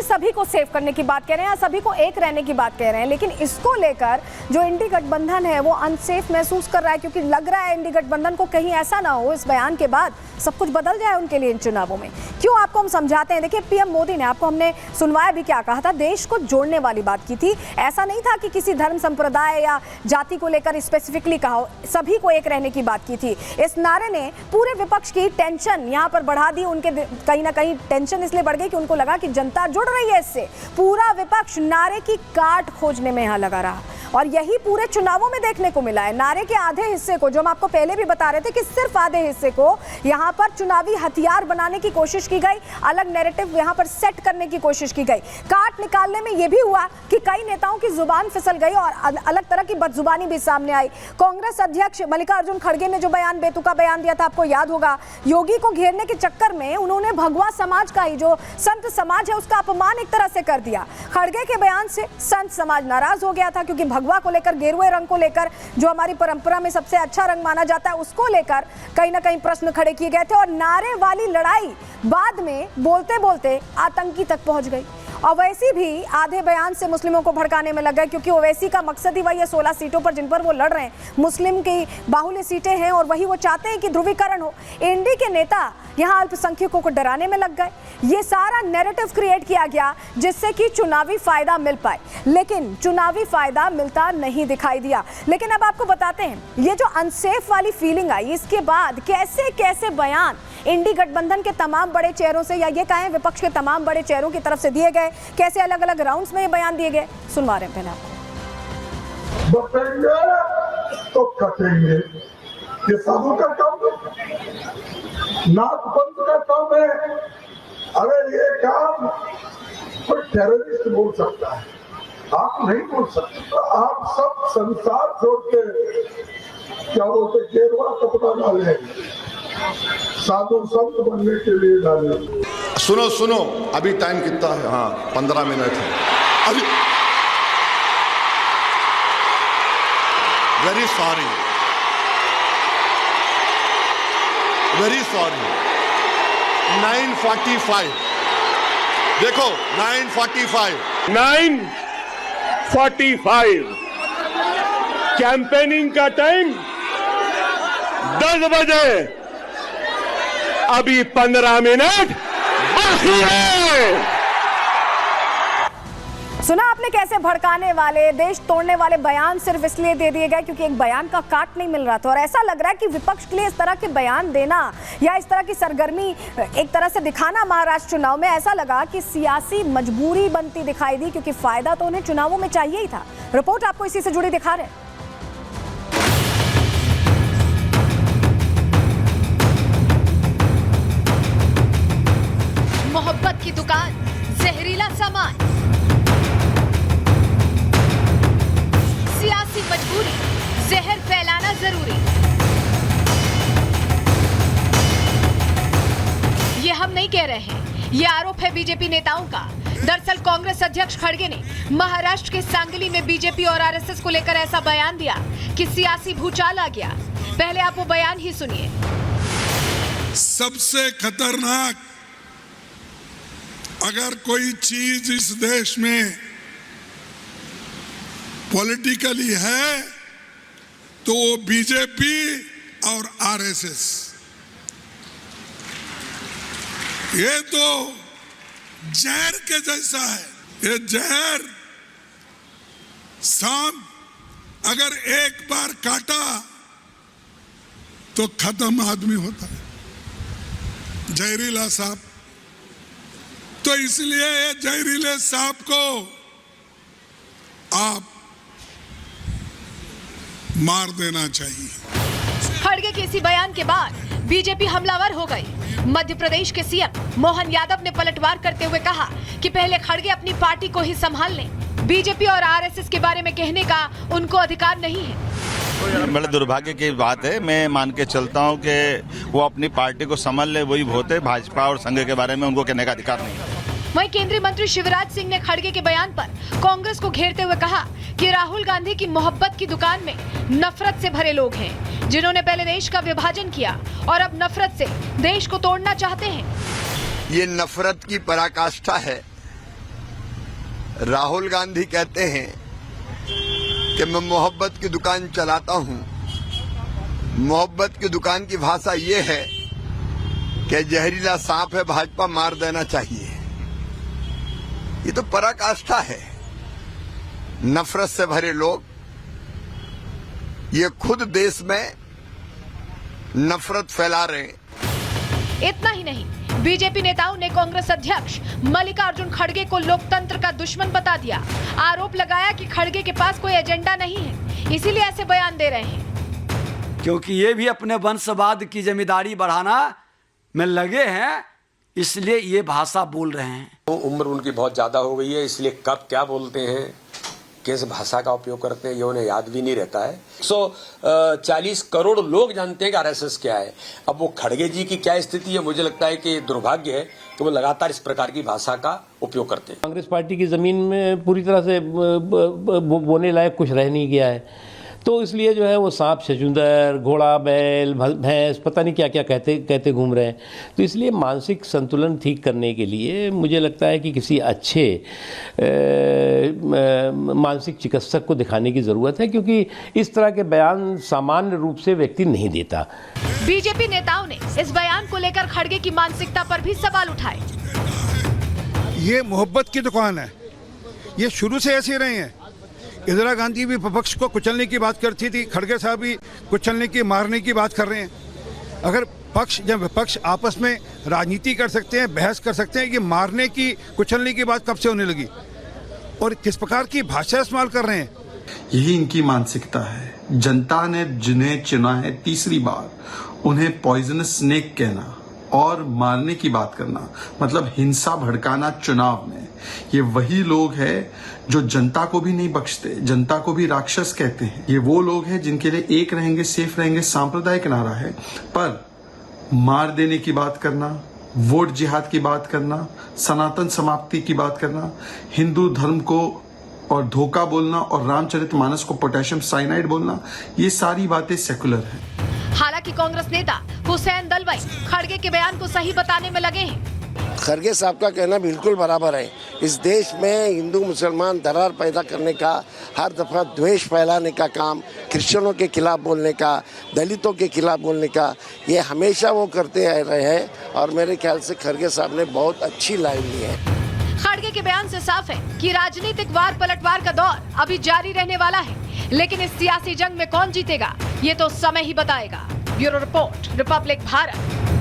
सभी को सेव करने की बात कह रहे हैं या सभी को एक रहने की बात कह रहे हैं, लेकिन इसको लेकर जो इंडी गठबंधन है वो अनसेफ महसूस कर रहा है, क्योंकि लग रहा है इंडी गठबंधन को कहीं ऐसा ना हो इस बयान के बाद सब कुछ बदल जाए उनके लिए इन चुनावों में। क्यों, आपको हम समझाते हैं। देखिए, पीएम मोदी ने, आपको हमने सुनवाया भी, क्या कहा था, देश को जोड़ने वाली बात की थी। ऐसा नहीं था कि किसी धर्म संप्रदाय या जाति को लेकर स्पेसिफिकली कहा हो, सभी को एक रहने की बात की थी। इस नारे ने पूरे विपक्ष की टेंशन यहाँ पर बढ़ा दी। उनके कहीं ना कहीं टेंशन इसलिए बढ़ गई कि उनको लगा कि जनता जुड़ रही है इससे। पूरा विपक्ष नारे की काट खोजने में यहाँ लगा रहा, और यही पूरे चुनावों में देखने को मिला है। नारे के आधे हिस्से को, जो हम आपको पहले भी बता रहे थे कि सिर्फ आधे हिस्से को यहाँ पर चुनावी हथियार बनाने की कोशिश की गई, अलग नैरेटिव यहाँ पर सेट करने की कोशिश की गई। काट निकालने में यह भी हुआ कि कई नेताओं की जुबान फिसल गई और अलग तरह की बदजुबानी भी सामने आई। कांग्रेस अध्यक्ष मल्लिकार्जुन खड़गे ने जो बयान, बेतुका बयान दिया था, आपको याद होगा, योगी को घेरने के चक्कर में उन्होंने भगवा समाज का ही, जो संत समाज है, उसका अपमान एक तरह से कर दिया। खड़गे के बयान से संत समाज नाराज हो गया था, क्योंकि भगवा को लेकर, गेरुए रंग को लेकर, जो हमारी परंपरा में सबसे अच्छा रंग माना जाता है, उसको लेकर कहीं ना कहीं प्रश्न खड़े किए गए थे। और नारे वाली लड़ाई बाद में बोलते बोलते आतंकी तक पहुंच गई। ओवैसी भी आधे बयान से मुस्लिमों को भड़काने में लग गए, क्योंकि ओवैसी का मकसद ही वही है, 16 सीटों पर जिन पर वो लड़ रहे हैं, मुस्लिम की बाहुल्य सीटें हैं और वही वो चाहते हैं कि ध्रुवीकरण हो। एनडी के नेता यहाँ अल्पसंख्यकों को डराने में लग गए। ये सारा नैरेटिव क्रिएट किया गया जिससे कि चुनावी फायदा मिल पाए, लेकिन चुनावी फायदा मिलता नहीं दिखाई दिया। लेकिन अब आपको बताते हैं, ये जो अनसेफ वाली फीलिंग आई, इसके बाद कैसे कैसे बयान इंडी गठबंधन के तमाम बड़े चेहरों से, या ये कहें विपक्ष के तमाम बड़े चेहरों की तरफ से दिए गए, कैसे अलग अलग राउंड्स में ये बयान दिए गए, सुनवा रहे हैं पहले आपको। बटेंगे तो कटेंगे, ये साधु का काम है, नाथपंथ का काम है। अगर ये काम कोई टेररिस्ट बोल सकता है, आप नहीं बोल सकते। तो आप सब संसार छोड़ के क्या बोलते, गेरुआ कपड़ा डाले, साधु संत बनने के लिए डाले। सुनो सुनो, अभी टाइम कितना है? हाँ, 15 मिनट है अभी। Very sorry, very sorry. 9:45, देखो 9:45, 9:45 कैंपेनिंग का टाइम 10 बजे, अभी 15 मिनट बाकी है। सुना आपने कैसे भड़काने वाले, देश तोड़ने वाले बयान सिर्फ इसलिए दे दिए गए क्योंकि एक बयान का काट नहीं मिल रहा था। और ऐसा लग रहा है कि विपक्ष के लिए इस तरह के बयान देना या इस तरह की सरगर्मी एक तरह से दिखाना महाराष्ट्र चुनाव में, ऐसा लगा कि सियासी मजबूरी बनती दिखाई दी, क्योंकि फायदा तो उन्हें चुनावों में चाहिए ही था। रिपोर्ट आपको इसी से जुड़ी दिखा रहे हैं। मोहब्बत की दुकान, जहरीला सामान, सियासी मजबूरी, जहर फैलाना जरूरी। ये हम नहीं कह रहे हैं, ये आरोप है बीजेपी नेताओं का। दरअसल कांग्रेस अध्यक्ष खड़गे ने महाराष्ट्र के सांगली में बीजेपी और आरएसएस को लेकर ऐसा बयान दिया कि सियासी भूचाल आ गया। पहले आप वो बयान ही सुनिए। सबसे खतरनाक अगर कोई चीज इस देश में पॉलिटिकली है तो वो बीजेपी और आरएसएस। ये तो जहर के जैसा है। ये जहर सांप अगर एक बार काटा तो खत्म आदमी होता है, जहरीला सांप। तो इसलिए ये जहरीले सांप को आप मार देना चाहिए। खड़गे के इसी बयान के बाद बीजेपी हमलावर हो गई। मध्य प्रदेश के सीएम मोहन यादव ने पलटवार करते हुए कहा कि पहले खड़गे अपनी पार्टी को ही संभाल लें, बीजेपी और आरएसएस के बारे में कहने का उनको अधिकार नहीं है। बड़े दुर्भाग्य की बात है। मैं मान के चलता हूं कि वो अपनी पार्टी को संभाल ले, वही होते। भाजपा और संघ के बारे में उनको कहने का अधिकार नहीं है। वहीं केंद्रीय मंत्री शिवराज सिंह ने खड़गे के बयान पर कांग्रेस को घेरते हुए कहा कि राहुल गांधी की मोहब्बत की दुकान में नफरत से भरे लोग हैं, जिन्होंने पहले देश का विभाजन किया और अब नफरत से देश को तोड़ना चाहते हैं। ये नफरत की पराकाष्ठा है राहुल गांधी कहते हैं कि मैं मोहब्बत की दुकान चलाता हूं। मोहब्बत की दुकान की भाषा ये है कि जहरीला सांप है, भाजपा मार देना चाहिए। ये तो पराकाष्ठा है। नफरत से भरे लोग ये खुद देश में नफरत फैला रहे हैं। इतना ही नहीं, बीजेपी नेताओं ने कांग्रेस अध्यक्ष मल्लिकार्जुन खड़गे को लोकतंत्र का दुश्मन बता दिया। आरोप लगाया कि खड़गे के पास कोई एजेंडा नहीं है, इसीलिए ऐसे बयान दे रहे हैं। क्योंकि ये भी अपने वंशवाद की जिम्मेदारी बढ़ाना में लगे हैं, इसलिए ये भाषा बोल रहे हैं। उम्र उनकी बहुत ज्यादा हो गई है, इसलिए कब क्या बोलते हैं, किस भाषा का उपयोग करते हैं, ये उन्हें याद भी नहीं रहता है। 140 करोड़ लोग जानते हैं कि आरएसएस क्या है। अब वो खड़गे जी की क्या स्थिति है, मुझे लगता है कि दुर्भाग्य है कि वो लगातार इस प्रकार की भाषा का उपयोग करते हैं। कांग्रेस पार्टी की जमीन में पूरी तरह से बोने लायक कुछ रह नहीं गया है, तो इसलिए जो है वो सांप, छछूंदर, घोड़ा, बैल, भैंस, पता नहीं क्या क्या कहते घूम रहे हैं। तो इसलिए मानसिक संतुलन ठीक करने के लिए मुझे लगता है कि किसी अच्छे मानसिक चिकित्सक को दिखाने की ज़रूरत है, क्योंकि इस तरह के बयान सामान्य रूप से व्यक्ति नहीं देता। बीजेपी नेताओं ने इस बयान को लेकर खड़गे की मानसिकता पर भी सवाल उठाए। ये मोहब्बत की दुकान है, ये शुरू से ऐसे रहे हैं। इंदिरा गांधी भी विपक्ष को कुचलने की बात करती थी, खड़गे साहब भी कुचलने की, मारने की बात कर रहे हैं। अगर पक्ष या विपक्ष आपस में राजनीति कर सकते हैं, बहस कर सकते हैं, ये मारने की, कुचलने की बात कब से होने लगी और किस प्रकार की भाषा इस्तेमाल कर रहे हैं? यही इनकी मानसिकता है। जनता ने जिन्हें चुना है तीसरी बार, उन्हें पॉइजनस स्नेक कहना और मारने की बात करना, मतलब हिंसा भड़काना चुनाव में, ये वही लोग हैं जो जनता को भी नहीं बख्शते, जनता को भी राक्षस कहते हैं। ये वो लोग हैं जिनके लिए एक रहेंगे, सेफ रहेंगे सांप्रदायिक नारा है, पर मार देने की बात करना, वोट जिहाद की बात करना, सनातन समाप्ति की बात करना, हिंदू धर्म को और धोखा बोलना और रामचरितमानस को पोटेशियम साइनाइड बोलना, ये सारी बातें सेकुलर हैं। हालांकि कांग्रेस नेता हुसैन दलवाई खड़गे के बयान को सही बताने में लगे हैं। खड़गे साहब का कहना बिल्कुल बराबर है। इस देश में हिंदू मुसलमान दरार पैदा करने का, हर दफा द्वेष फैलाने का काम, क्रिश्चियनों के खिलाफ बोलने का, दलितों के खिलाफ बोलने का, ये हमेशा वो करते रहे हैं और मेरे ख्याल से खड़गे साहब ने बहुत अच्छी लाइन ली है। खड़गे के बयान से साफ है कि राजनीतिक वार पलटवार का दौर अभी जारी रहने वाला है, लेकिन इस सियासी जंग में कौन जीतेगा ये तो समय ही बताएगा। Bureau report, Republic Bharat.